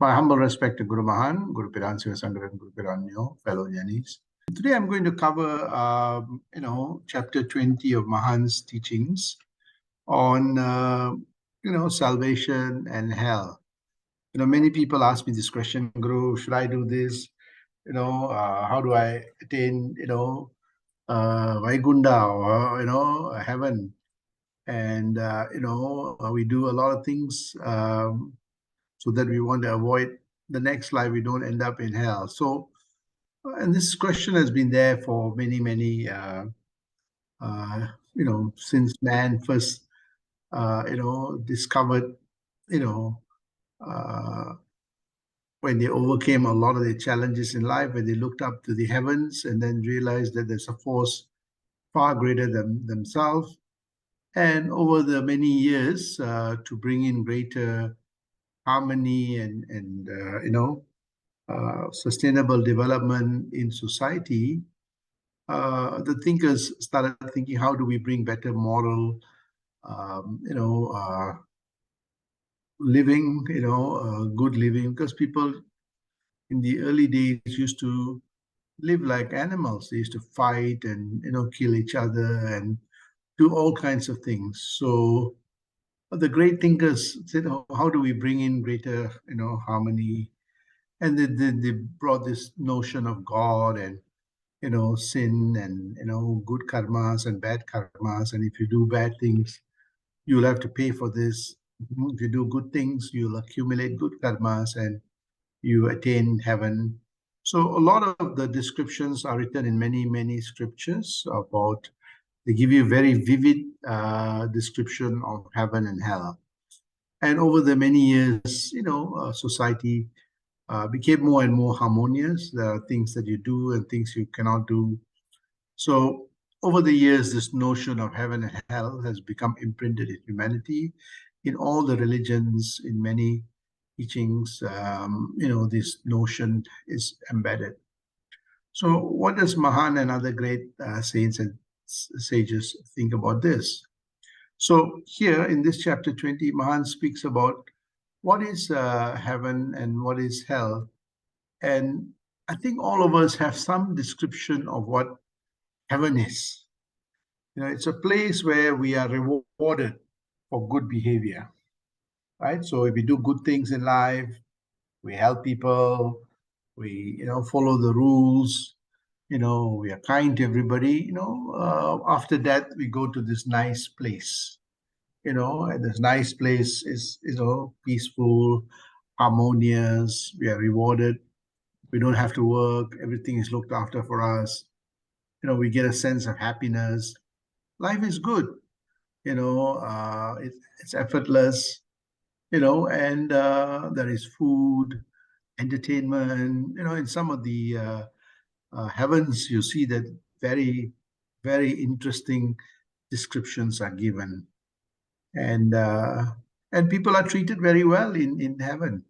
My humble respect to Guru Mahan, Guru Piran Sivasangar, and Guru Piranyo, fellow Jnanis. Today I'm going to cover, chapter 20 of Mahan's teachings on, salvation and hell. Many people ask me this question, Guru, should I do this? How do I attain, Vaikunda or, heaven? And, we do a lot of things so that we want to avoid the next life, we don't end up in hell. So, and this question has been there for many, many, since man first, discovered, when they overcame a lot of the challenges in life, when they looked up to the heavens and then realized that there's a force far greater than themselves. And over the many years, to bring in greater harmony and sustainable development in society, the thinkers started thinking, how do we bring better moral, living, good living? Because people in the early days used to live like animals. They used to fight and, kill each other and do all kinds of things. So the great thinkers said, how do we bring in greater, harmony? And they brought this notion of God and, sin and, good karmas and bad karmas. And if you do bad things, you'll have to pay for this. If you do good things, you'll accumulate good karmas and you attain heaven. So a lot of the descriptions are written in many, many scriptures about, they give you very vivid description of heaven and hell. And over the many years, society became more and more harmonious. There are things that you do and things you cannot do. So over the years, this notion of heaven and hell has become imprinted in humanity, in all the religions, in many teachings. This notion is embedded. So what does Mahan and other great saints and sages think about this? So here in this chapter 20, Mahan speaks about what is heaven and what is hell. And I think all of us have some description of what heaven is. It's a place where we are rewarded for good behavior, right? So if we do good things in life, we help people, we, follow the rules, we are kind to everybody, after that, we go to this nice place, and this nice place is, peaceful, harmonious, we are rewarded, we don't have to work, everything is looked after for us, we get a sense of happiness, life is good, it's effortless, and there is food, entertainment, in some of the heavens, you see that very, very interesting descriptions are given. And people are treated very well in heaven.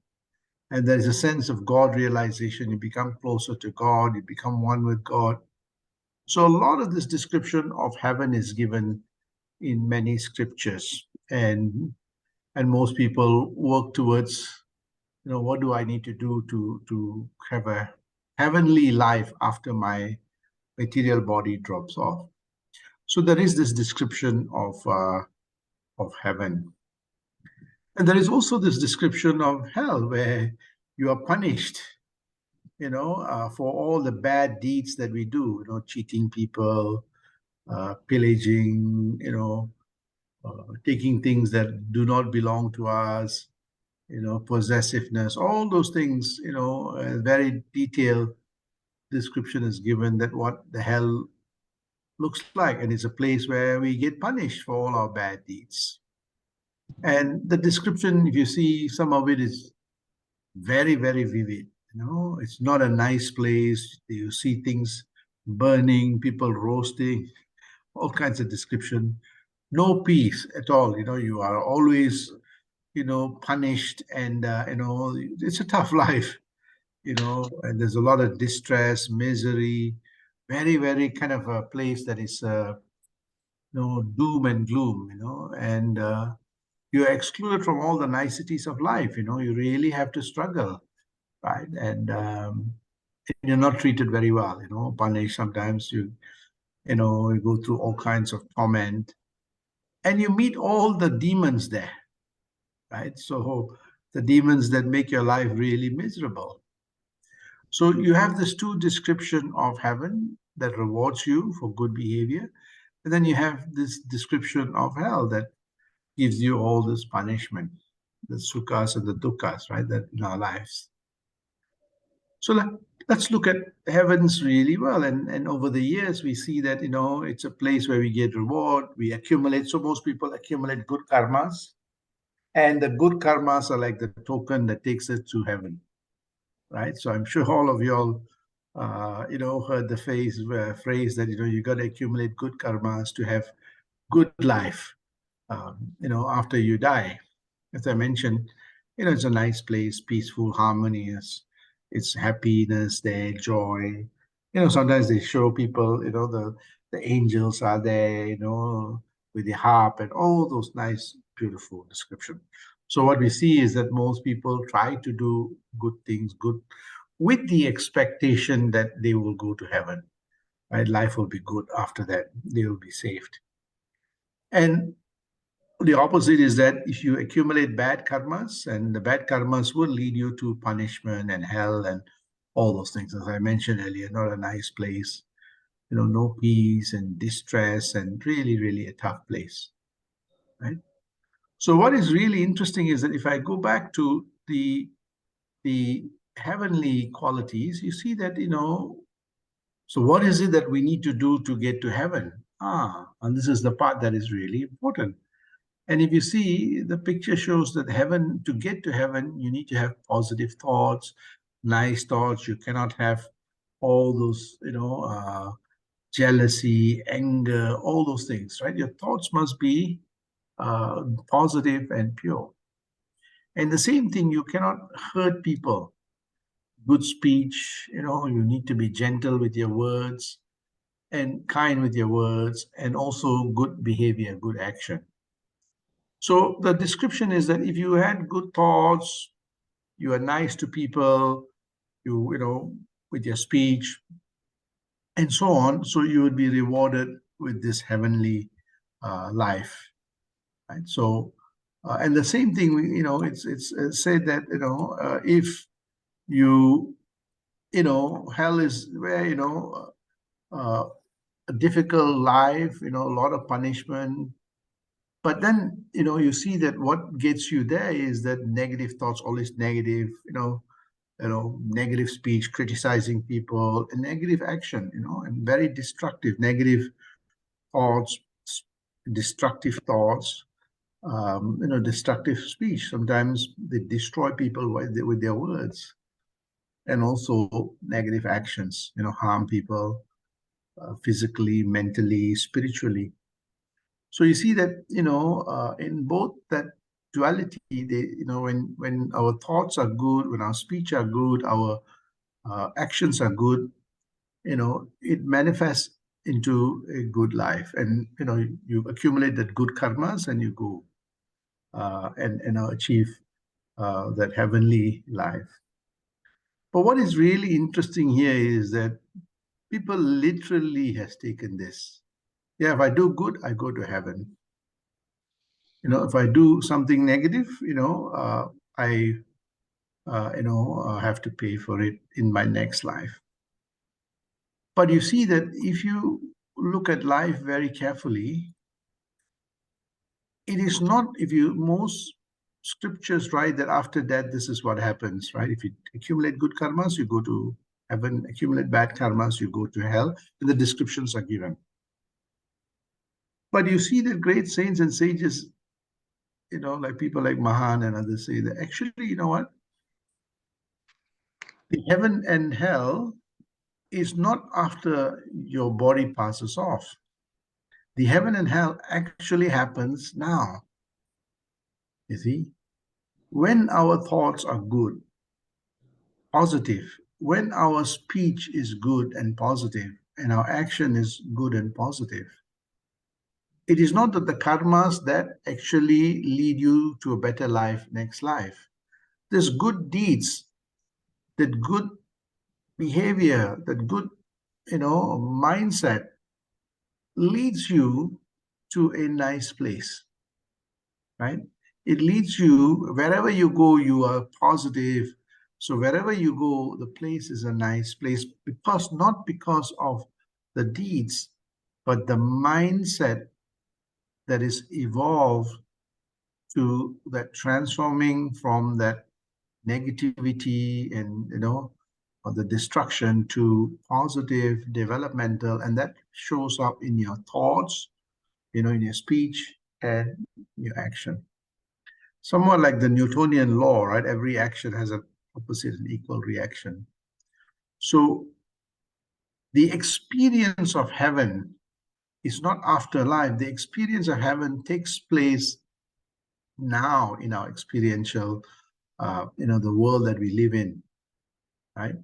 And there is a sense of God realization. You become closer to God. You become one with God. So a lot of this description of heaven is given in many scriptures. And most people work towards, what do I need to do to have a heavenly life after my material body drops off? So there is this description of heaven. And there is also this description of hell where you are punished, for all the bad deeds that we do, cheating people, pillaging, taking things that do not belong to us, possessiveness, all those things, a very detailed description is given that what the hell looks like. And it's a place where we get punished for all our bad deeds. And the description, if you see, some of it is very, very vivid. It's not a nice place. You see things burning, people roasting, all kinds of description. No peace at all. You are always, punished, and it's a tough life. And there's a lot of distress, misery, very, very kind of a place that is, doom and gloom. And you're excluded from all the niceties of life. You really have to struggle, right? And you're not treated very well, punished sometimes. You go through all kinds of torment, and you meet all the demons there, right? So the demons that make your life really miserable. So you have this two description of heaven that rewards you for good behavior, and then you have this description of hell that gives you all this punishment, the sukkhas and the dukkhas, right, that in our lives. So let's look at heavens really well. And over the years, we see that, it's a place where we get reward, we accumulate. So most people accumulate good karmas. And the good karmas are like the token that takes us to heaven, right? So I'm sure all of y'all, heard the phrase that, you got to accumulate good karmas to have good life, after you die. As I mentioned, it's a nice place, peaceful, harmonious. It's happiness there, joy. Sometimes they show people, the angels are there, with the harp and all those nice, beautiful description. So what we see is that most people try to do good things, good with the expectation that they will go to heaven, right? Life will be good after that. They will be saved. And the opposite is that if you accumulate bad karmas, and the bad karmas will lead you to punishment and hell and all those things. As I mentioned earlier, not a nice place, no peace and distress, and really, really a tough place, right? So what is really interesting is that if I go back to the heavenly qualities, you see that, so what is it that we need to do to get to heaven? And this is the part that is really important. And if you see, the picture shows that heaven, to get to heaven, you need to have positive thoughts, nice thoughts. You cannot have all those, jealousy, anger, all those things, right? Your thoughts must be positive and pure. And the same thing, you cannot hurt people. Good speech, you need to be gentle with your words and kind with your words, and also good behavior, good action. So the description is that if you had good thoughts, you are nice to people, with your speech and so on, so you would be rewarded with this heavenly life, right? So, and the same thing, it's said that, if you, hell is where, uh, a difficult life, a lot of punishment. But then, you see that what gets you there is that negative thoughts, always negative, negative speech, criticizing people, and negative action, and very destructive, negative thoughts, destructive thoughts, destructive speech. Sometimes they destroy people with their words, and also negative actions, harm people physically, mentally, spiritually. So you see that, in both that duality, when our thoughts are good, when our speech are good, our actions are good, it manifests into a good life. And, you accumulate that good karmas, and you go and, achieve that heavenly life. But what is really interesting here is that people literally has taken this. Yeah, if I do good, I go to heaven. If I do something negative, I, have to pay for it in my next life. But you see that if you look at life very carefully, it is not, if you, most scriptures write that after death, this is what happens, right? If you accumulate good karmas, you go to heaven, accumulate bad karmas, you go to hell, and the descriptions are given. But you see that great saints and sages, like people like Mahan and others say that actually, you know what? The heaven and hell is not after your body passes off. The heaven and hell actually happens now. You see, when our thoughts are good, positive, when our speech is good and positive, and our action is good and positive, it is not that the karmas that actually lead you to a better life next life. There's good deeds, that good behavior, that good, mindset leads you to a nice place, right? It leads you, wherever you go, you are positive. So wherever you go, the place is a nice place, because not because of the deeds, but the mindset that is evolved to that, transforming from that negativity and, or the destruction, to positive developmental, and that shows up in your thoughts, in your speech and your action. Somewhat like the Newtonian law, right? Every action has an opposite and equal reaction. So the experience of heaven is not afterlife. The experience of heaven takes place now in our experiential, the world that we live in, right?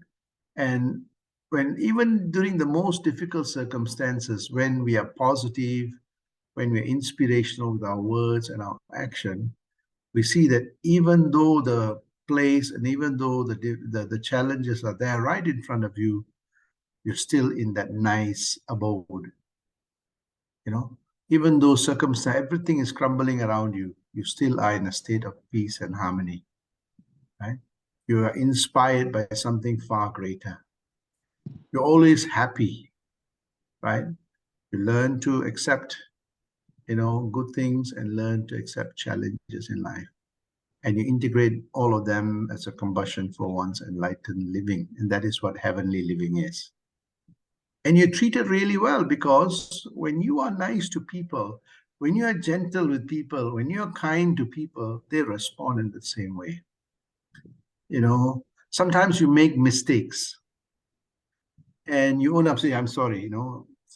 And when, even during the most difficult circumstances, when we are positive, when we're inspirational with our words and our action, we see that even though the place and even though the challenges are there right in front of you, you're still in that nice abode. Even though circumstance, everything is crumbling around you, you still are in a state of peace and harmony, right? You are inspired by something far greater. You're always happy, right? You learn to accept, good things, and learn to accept challenges in life. And you integrate all of them as a combustion for one's enlightened living. And that is what heavenly living is. And you're treated really well, because when you are nice to people, when you are gentle with people, when you're kind to people, they respond in the same way. Sometimes you make mistakes and you own up, say, I'm sorry,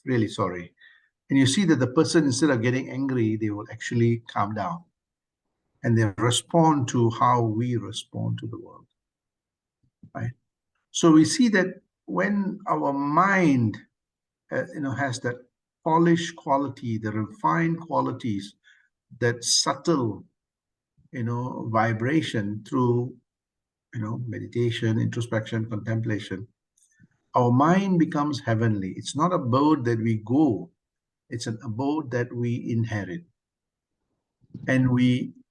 really sorry. And you see that the person, instead of getting angry, they will actually calm down and they respond to how we respond to the world, right? So we see that when our mind, has that polished quality, the refined qualities, that subtle, vibration through, meditation, introspection, contemplation, our mind becomes heavenly. It's not a abode that we go, it's an abode that we inherit. And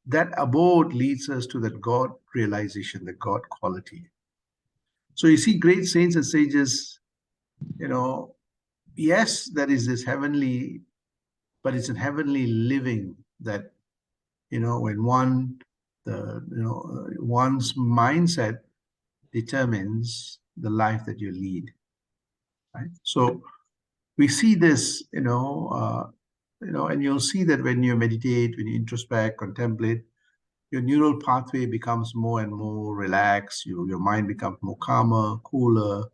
that abode leads us to that God realization, the God quality. So you see, great saints and sages, yes, there is this heavenly, but it's a heavenly living that, when one's mindset determines the life that you lead, right? So we see this, and you'll see that when you meditate, when you introspect, contemplate, your neural pathway becomes more and more relaxed. Your mind becomes more calmer, cooler.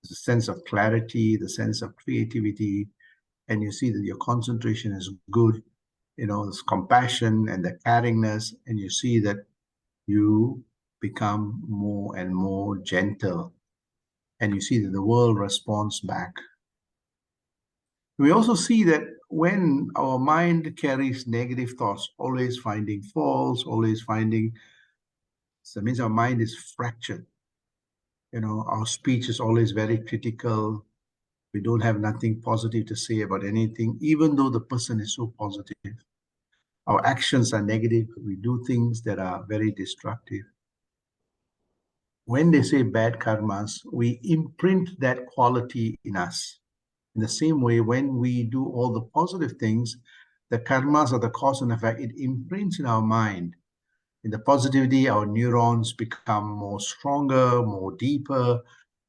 There's a sense of clarity, the sense of creativity, and you see that your concentration is good. There's compassion and the caringness, and you see that you become more and more gentle, and you see that the world responds back. We also see that when our mind carries negative thoughts, always finding faults, always finding, so that means our mind is fractured. Our speech is always very critical. We don't have nothing positive to say about anything, even though the person is so positive. Our actions are negative. We do things that are very destructive. When they say bad karmas, we imprint that quality in us. In the same way, when we do all the positive things, the karmas are the cause and effect. It imprints in our mind. In the positivity, our neurons become more stronger, more deeper,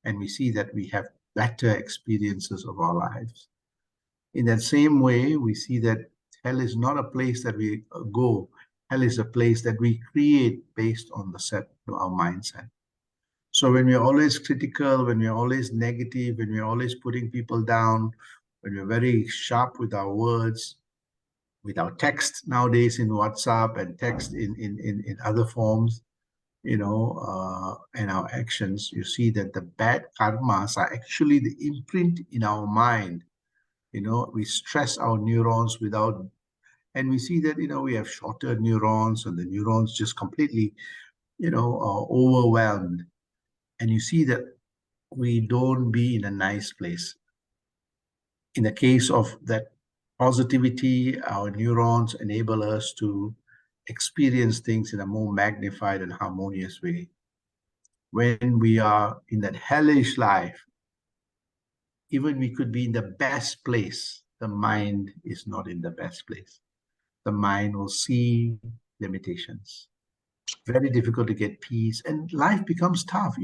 and we see that we have better experiences of our lives. In that same way, we see that hell is not a place that we go. Hell is a place that we create based on the set of our mindset. So when we're always critical, when we're always negative, when we're always putting people down, when we're very sharp with our words, with our text nowadays in WhatsApp and text in other forms, and our actions, you see that the bad karmas are actually the imprint in our mind We stress our neurons without, and we see that, we have shorter neurons, and the neurons just completely, are overwhelmed. And you see that we don't be in a nice place. In the case of that positivity, our neurons enable us to experience things in a more magnified and harmonious way. When we are in that hellish life, even we could be in the best place, the mind is not in the best place. The mind will see limitations. Very difficult to get peace, and life becomes tough.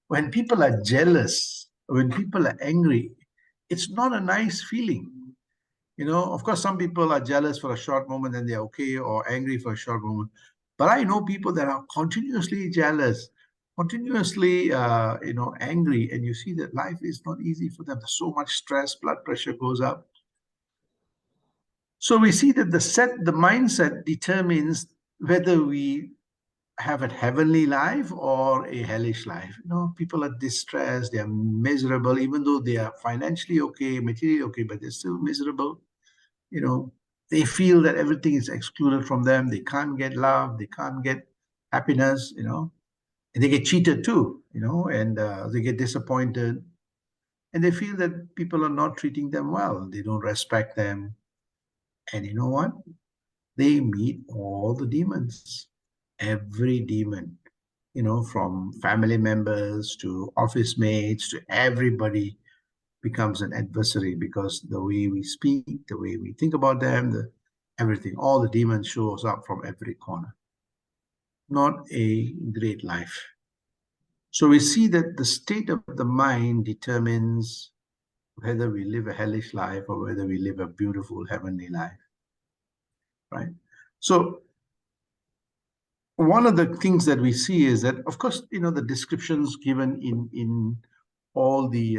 When people are jealous, when people are angry, it's not a nice feeling. Of course, some people are jealous for a short moment and they're okay, or angry for a short moment. But I know people that are continuously jealous, continuously, angry, and you see that life is not easy for them. There's so much stress, blood pressure goes up. So we see that the mindset determines whether we have a heavenly life or a hellish life. People are distressed, they are miserable, even though they are financially okay, materially okay, but they're still miserable. They feel that everything is excluded from them. They can't get love, they can't get happiness, and they get cheated too, and they get disappointed, and they feel that people are not treating them well. They don't respect them. And you know what? They meet all the demons, every demon, from family members to office mates to everybody becomes an adversary, because the way we speak, the way we think about them, everything, all the demons shows up from every corner. Not a great life. So we see that the state of the mind determines whether we live a hellish life or whether we live a beautiful heavenly life, right? So one of the things that we see is that, of course, the descriptions given in all the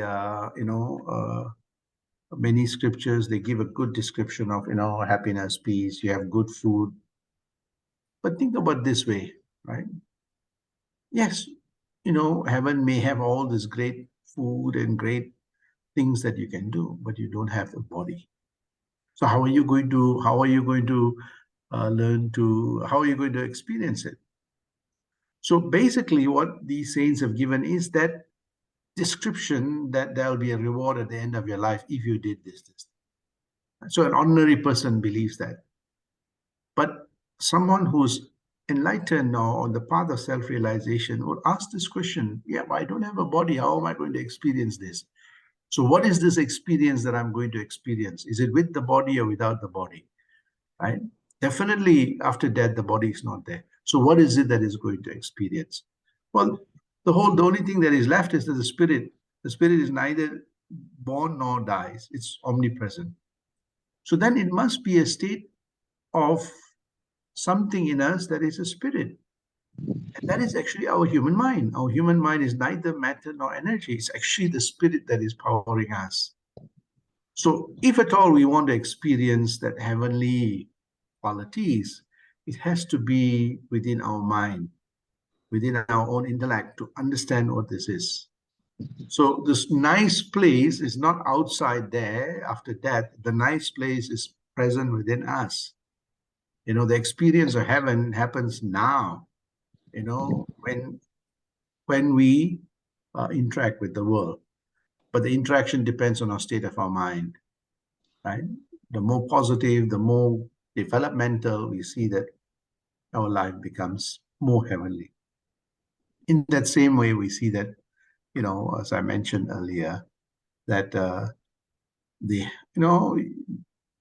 many scriptures, they give a good description of happiness, peace. You have good food, but think about this way, right? Yes, heaven may have all this great food and great things that you can do, but you don't have the body. So how are you going to learn to, how are you going to experience it? So basically what these saints have given is that description that there'll be a reward at the end of your life if you did this. So an ordinary person believes that. But someone who's enlightened or on the path of self-realization would ask this question: yeah, but I don't have a body. How am I going to experience this? So what is this experience that I'm going to experience? Is it with the body or without the body? Right? Definitely after death, the body is not there. So what is it that is going to experience? Well, the only thing that is left is that the spirit is neither born nor dies. It's omnipresent. So then it must be a state of something in us that is a spirit. And that is actually our human mind. Our human mind is neither matter nor energy. It's actually the spirit that is powering us. So if at all we want to experience that heavenly qualities, it has to be within our mind, within our own intellect, to understand what this is. So this nice place is not outside there after death. The nice place is present within us. The experience of heaven happens now, when we interact with the world. But the interaction depends on our state of our mind, right? The more positive, the more developmental, we see that our life becomes more heavenly. In that same way, we see that, as I mentioned earlier, that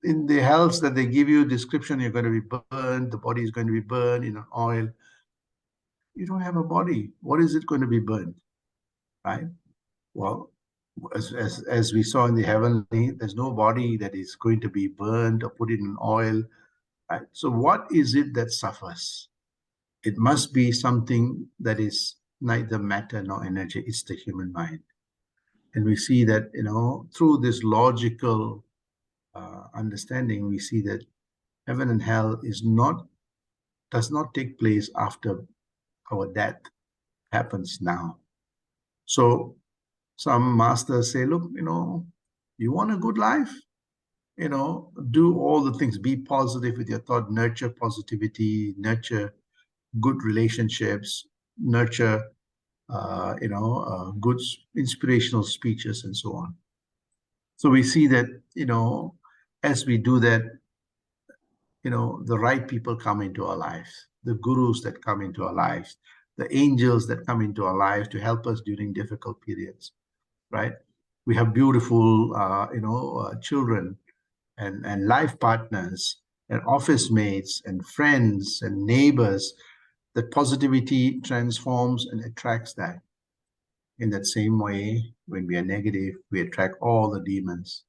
in the hells that they give you description, you're going to be burned, the body is going to be burned in oil. You don't have a body. What is it going to be burned, right? Well, as we saw in the heavenly, there's no body that is going to be burned or put in oil, right? So what is it that suffers? It must be something that is neither matter nor energy. It's the human mind. And we see that, through this logical understanding, we see that heaven and hell does not take place after our death, happens now. So some masters say, look, You want a good life? Do all the things. Be positive with your thought, nurture positivity, nurture good relationships, nurture, good inspirational speeches and so on. So we see that, as we do that, the right people come into our lives, the gurus that come into our lives, the angels that come into our lives to help us during difficult periods, right? We have beautiful, children and life partners and office mates and friends and neighbors. That positivity transforms and attracts that. In that same way, when we are negative, we attract all the demons.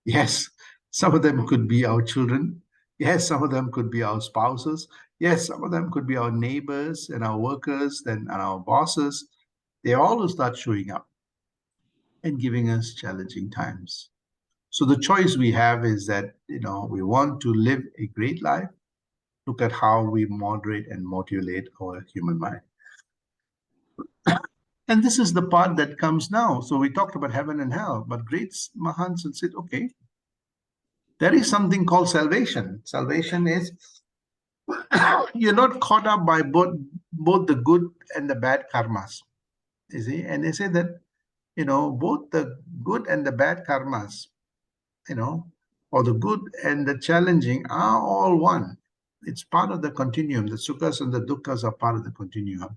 Yes, some of them could be our children. Yes, some of them could be our spouses. Yes, some of them could be our neighbors and our workers and our bosses. They all will start showing up and giving us challenging times. So the choice we have is that, we want to live a great life. Look at how we moderate and modulate our human mind. And this is the part that comes now. So we talked about heaven and hell, but great Mahan said, okay, there is something called salvation. Salvation is you're not caught up by both the good and the bad karmas. You see, and they say that both the good and the bad karmas, you know, or the good and the challenging are all one. It's part of the continuum. The sukhas and the dukkha's are part of the continuum.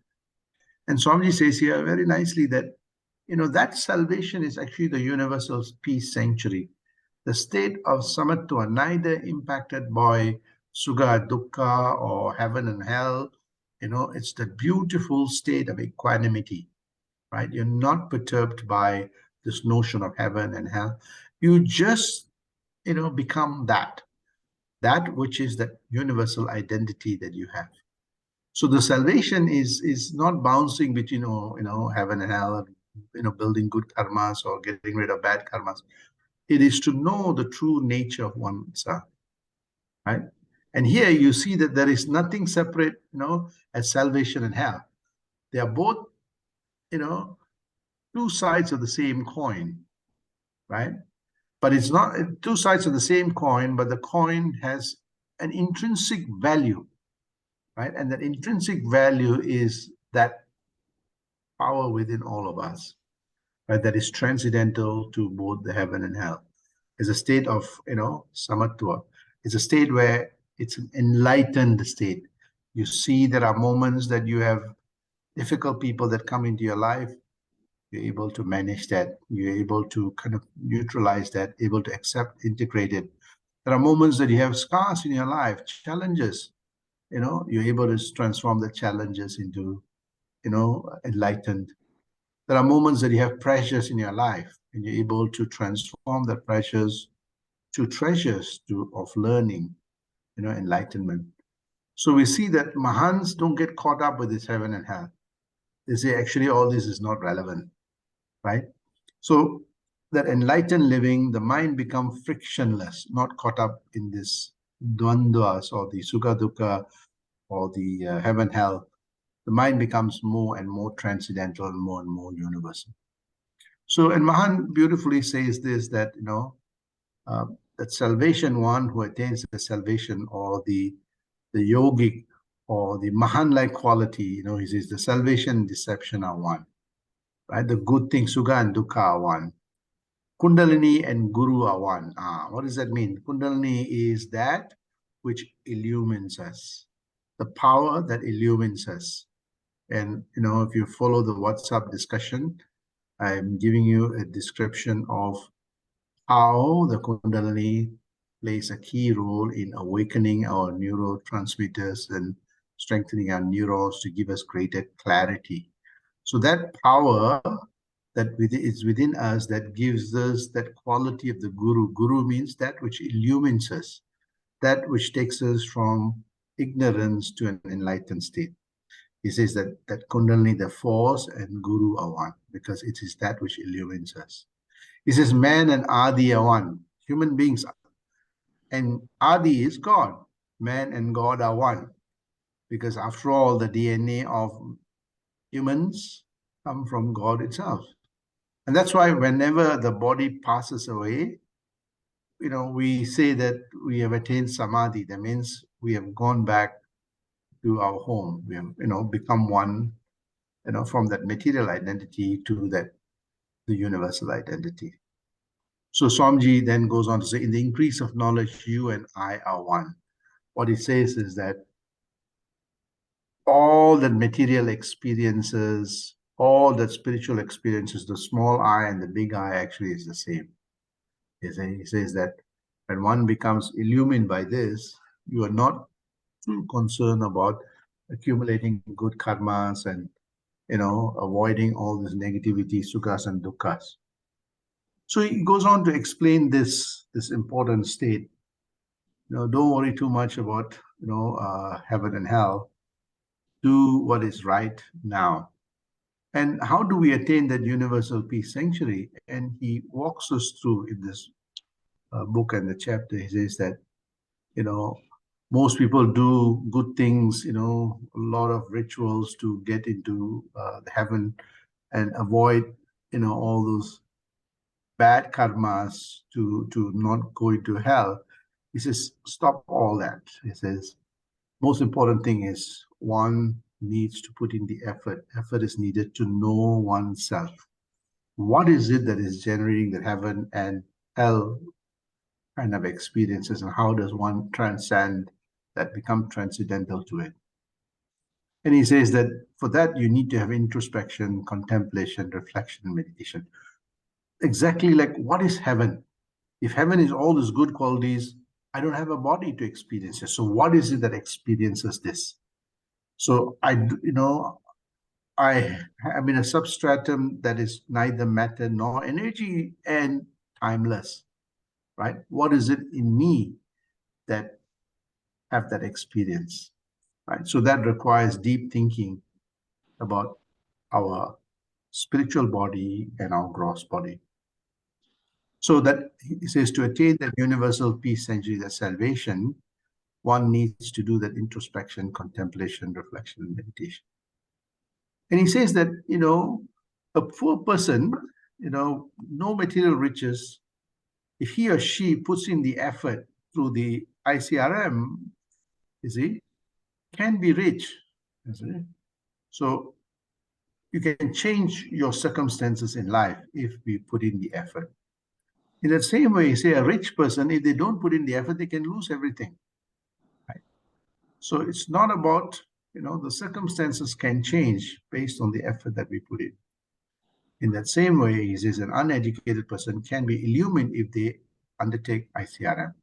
And Swamiji says here very nicely that, that salvation is actually the universal peace sanctuary, the state of samatva, neither impacted by sukha, dukkha, or heaven and hell. It's the beautiful state of equanimity, right? You're not perturbed by this notion of heaven and hell. You just, become that which is that universal identity that you have. So the salvation is not bouncing between heaven and hell, building good karmas or getting rid of bad karmas. It is to know the true nature of oneself, right? And here you see that there is nothing separate, as salvation and hell. They are both, two sides of the same coin, right? But it's not two sides of the same coin, but the coin has an intrinsic value, right? And that intrinsic value is that power within all of us, right? That is transcendental to both the heaven and hell. It's a state of, samatva. It's a state where it's an enlightened state. You see, there are moments that you have difficult people that come into your life. You're able to manage that. You're able to kind of neutralize that, able to accept, integrate it. There are moments that you have scars in your life, challenges. You're able to transform the challenges into, enlightened. There are moments that you have pressures in your life, and you're able to transform the pressures to treasures of learning, enlightenment. So we see that Mahans don't get caught up with this heaven and hell. They say, actually, all this is not relevant, right? So that enlightened living, the mind becomes frictionless, not caught up in this dvandvas or the sukha dukkha or the heaven hell. The mind becomes more and more transcendental and more universal. So, and Mahan beautifully says this, that, that salvation, one who attains the salvation or the yogic or the Mahan-like quality, he says the salvation and deception are one, right? The good thing, sukha and dukkha are one. Kundalini and Guru are one. What does that mean? Kundalini is that which illumines us, the power that illumines us. And, if you follow the WhatsApp discussion, I'm giving you a description of how the Kundalini plays a key role in awakening our neurotransmitters and strengthening our neurons to give us greater clarity. So that power that is within us that gives us that quality of the Guru. Guru means that which illumines us, that which takes us from ignorance to an enlightened state. He says that Kundalini, the force, and Guru are one, because it is that which illumines us. He says man and Adi are one. Human beings, and Adi is God. Man and God are one, because after all, the DNA of humans come from God itself. And that's why whenever the body passes away, we say that we have attained samadhi. That means we have gone back to our home. We have, become one, from that material identity to the universal identity. So Swamiji then goes on to say, in the increase of knowledge, you and I are one. What he says is that all the material experiences, all the spiritual experiences, the small I and the big I actually is the same. He says that when one becomes illumined by this, you are not too concerned about accumulating good karmas and avoiding all this negativity, sukhas and dukkhas. So he goes on to explain this important state. Don't worry too much about heaven and hell. Do what is right now. And how do we attain that universal peace sanctuary? And he walks us through in this book and the chapter. He says that most people do good things, a lot of rituals to get into the heaven and avoid all those bad karmas to not go into hell. He says, stop all that. He says, most important thing is one needs to put in the effort. Effort is needed to know oneself. What is it that is generating the heaven and hell kind of experiences, and how does one transcend that, become transcendental to it? And he says that for that, you need to have introspection, contemplation, reflection, and meditation. Exactly like what is heaven? If heaven is all these good qualities, I don't have a body to experience it. So what is it that experiences this? So I'm in a substratum that is neither matter nor energy and timeless, right? What is it in me that have that experience, right? So that requires deep thinking about our spiritual body and our gross body. So that he says to attain that universal peace sanctuary, that salvation, one needs to do that introspection, contemplation, reflection, and meditation. And he says that, a poor person, no material riches, if he or she puts in the effort through the ICRM, can be rich. So you can change your circumstances in life if we put in the effort. In the same way, say a rich person, if they don't put in the effort, they can lose everything. Right? So it's not about, the circumstances can change based on the effort that we put in. In that same way, he says an uneducated person can be illumined if they undertake ICRM.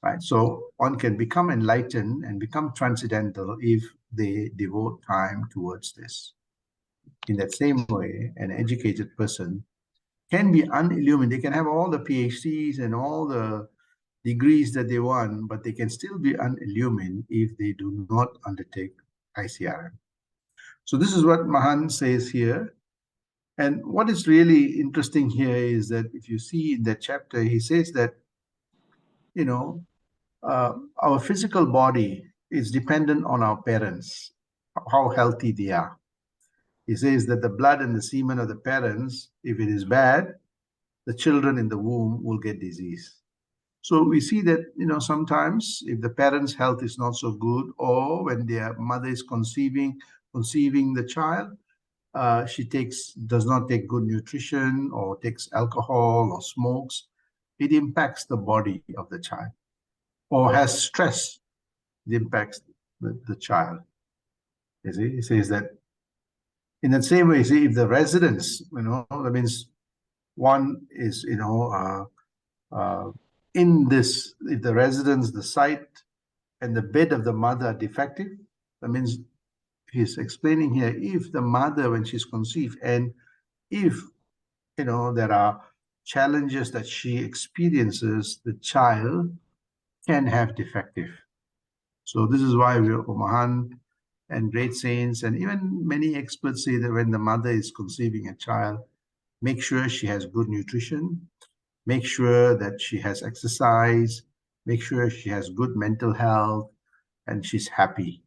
Right? So one can become enlightened and become transcendental if they devote time towards this. In that same way, an educated person can be unillumined. They can have all the PhDs and all the degrees that they want, but they can still be unillumined if they do not undertake ICRM. So this is what Mahan says here. And what is really interesting here is that if you see in that chapter, he says that, our physical body is dependent on our parents, how healthy they are. He says that the blood and the semen of the parents, if it is bad, the children in the womb will get disease. So we see that, sometimes if the parents' health is not so good, or when their mother is conceiving the child, she does not take good nutrition or takes alcohol or smokes, it impacts the body of the child. Or has stress, it impacts the child. You see, he says that in the same way, see, if the residents, that means one is, in this, if the residence, the site, and the bed of the mother are defective, that means he's explaining here, if the mother, when she's conceived, and if, there are challenges that she experiences, the child can have defective. So this is why Mahan and great saints and even many experts say that when the mother is conceiving a child, make sure she has good nutrition, make sure that she has exercise, make sure she has good mental health, and she's happy.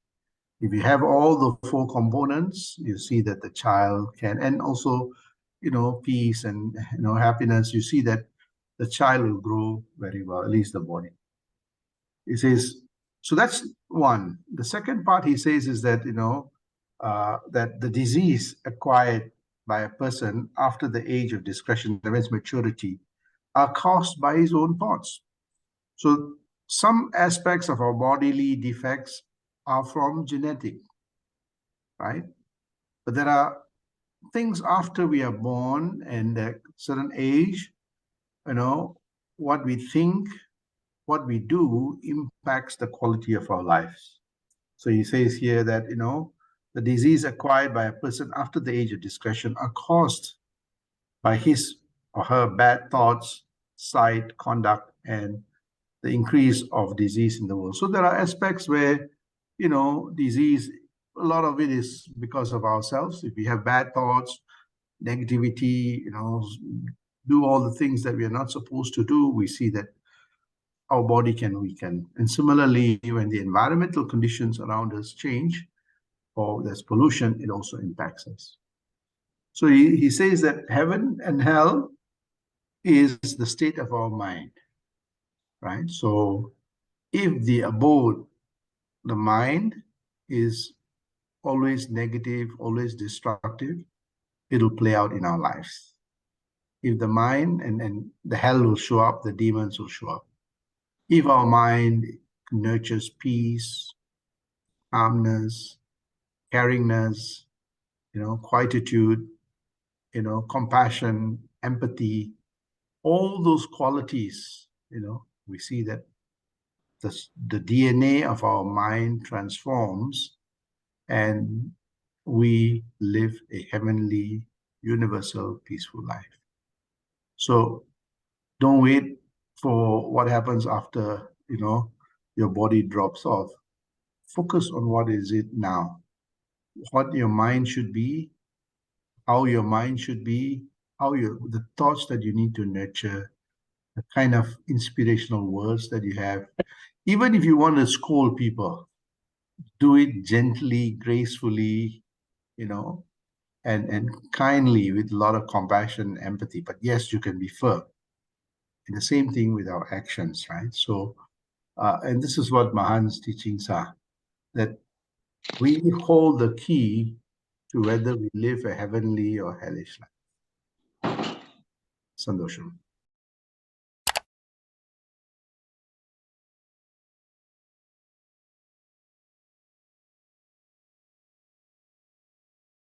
If you have all the four components, you see that the child can, and also peace and happiness, you see that the child will grow very well, at least the body. He says, so that's one. The second part he says is that that the disease acquired by a person after the age of discretion, that means maturity, are caused by his own thoughts. So some aspects of our bodily defects are from genetic, right? But there are things after we are born and at a certain age, what we think, what we do impacts the quality of our lives. So he says here that, the disease acquired by a person after the age of discretion are caused by his or her bad thoughts, sight, conduct, and the increase of disease in the world. So there are aspects where, disease, a lot of it is because of ourselves. If we have bad thoughts, negativity, do all the things that we are not supposed to do, we see that our body can weaken. And similarly, when the environmental conditions around us change, or there's pollution, it also impacts us. So he says that heaven and hell is the state of our mind, right? So if the abode, the mind, is always negative, always destructive, it'll play out in our lives. If the mind, and the hell will show up, the demons will show up. If our mind nurtures peace, calmness, caringness, quietude, compassion, empathy, all those qualities, we see that the DNA of our mind transforms and we live a heavenly, universal, peaceful life. So don't wait for what happens after, your body drops off. Focus on what is it now, what your mind should be, how your mind should be, the thoughts that you need to nurture, the kind of inspirational words that you have. Even if you want to scold people, do it gently, gracefully, and kindly, with a lot of compassion, empathy. But yes, you can be firm. And the same thing with our actions, right? So, and this is what Mahan's teachings are, that we hold the key to whether we live a heavenly or hellish life. Sandosham.